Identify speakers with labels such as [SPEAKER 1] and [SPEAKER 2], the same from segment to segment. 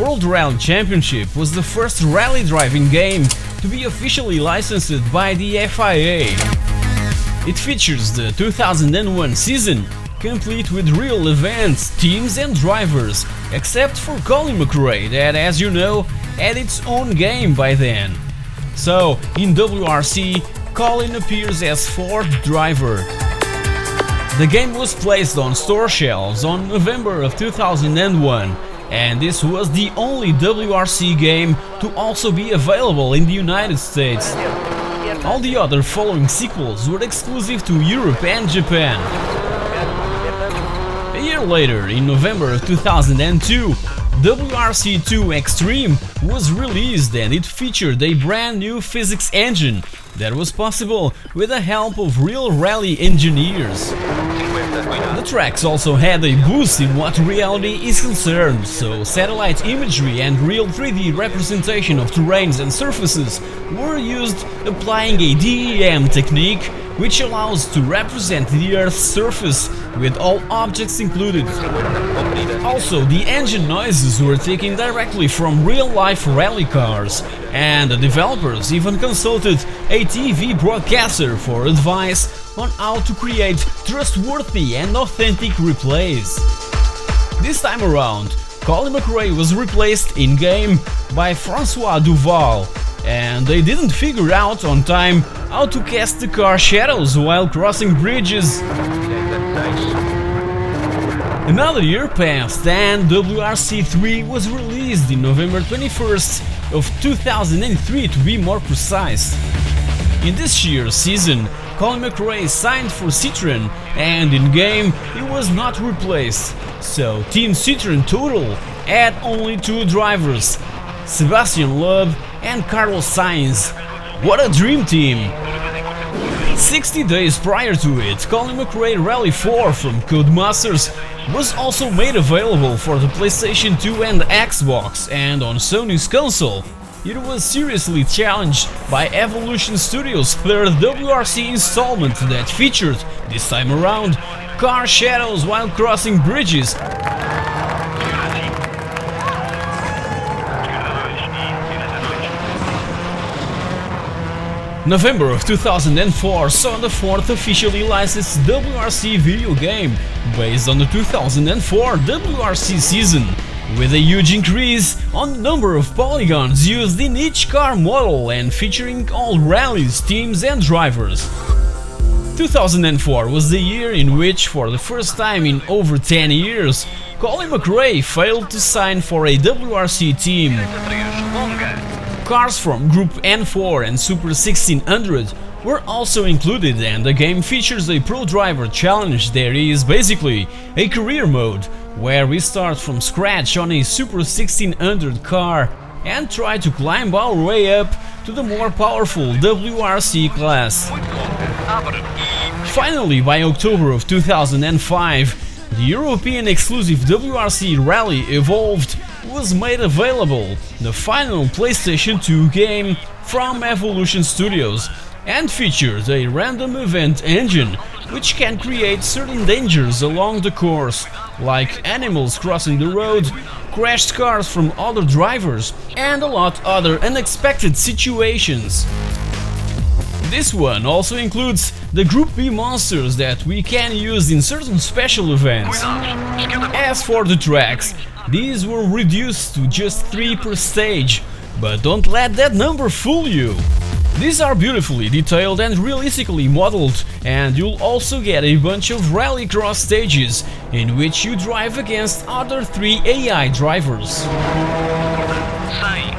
[SPEAKER 1] World Rally Championship was the first rally driving game to be officially licensed by the FIA. It features the 2001 season, complete with real events, teams and drivers, except for Colin McRae that, as you know, had its own game by then. So, in WRC, Colin appears as fourth driver. The game was placed on store shelves on November of 2001, and this was the only WRC game to also be available in the United States. All the other following sequels were exclusive to Europe and Japan. A year later, in November of 2002, WRC 2 Extreme was released, and it featured a brand new physics engine that was possible with the help of real rally engineers. The tracks also had a boost in what reality is concerned, so satellite imagery and real 3D representation of terrains and surfaces were used, applying a DEM technique which allows to represent the Earth's surface with all objects included. Also, the engine noises were taken directly from real-life rally cars, and the developers even consulted a TV broadcaster for advice on how to create trustworthy and authentic replays. This time around, Colin McRae was replaced in-game by Francois Duval, and they didn't figure out on time how to cast the car shadows while crossing bridges. Another year passed and WRC 3 was released in November 21st of 2003 to be more precise. In this year's season, Colin McRae signed for Citroën, and in-game he was not replaced, so Team Citroën total had only two drivers, Sebastian Loeb and Carlos Sainz. What a dream team! 60 days prior to it, Colin McRae Rally 4 from Codemasters was also made available for the PlayStation 2 and Xbox, and on Sony's console. It was seriously challenged by Evolution Studios' third WRC installment that featured, this time around, car shadows while crossing bridges. November of 2004 saw the fourth officially licensed WRC video game, based on the 2004 WRC season, with a huge increase on the number of polygons used in each car model and featuring all rallies, teams and drivers. 2004 was the year in which, for the first time in over 10 years, Colin McRae failed to sign for a WRC team. Cars from Group N4 and Super 1600 were also included, and the game features a pro driver challenge. There is basically a career mode, where we start from scratch on a Super 1600 car and try to climb our way up to the more powerful WRC class. Finally, by October of 2005, the European exclusive WRC Rally Evolved was made available, the final PlayStation 2 game from Evolution Studios, and features a random event engine which can create certain dangers along the course, like animals crossing the road, crashed cars from other drivers, and a lot other unexpected situations. This one also includes the Group B monsters that we can use in certain special events. As for the tracks, these were reduced to just 3 per stage, but don't let that number fool you. These are beautifully detailed and realistically modeled, and you'll also get a bunch of rallycross stages in which you drive against other 3 AI drivers.
[SPEAKER 2] 100, 100,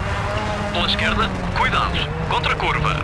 [SPEAKER 2] pela esquerda, cuidado, contra a curva.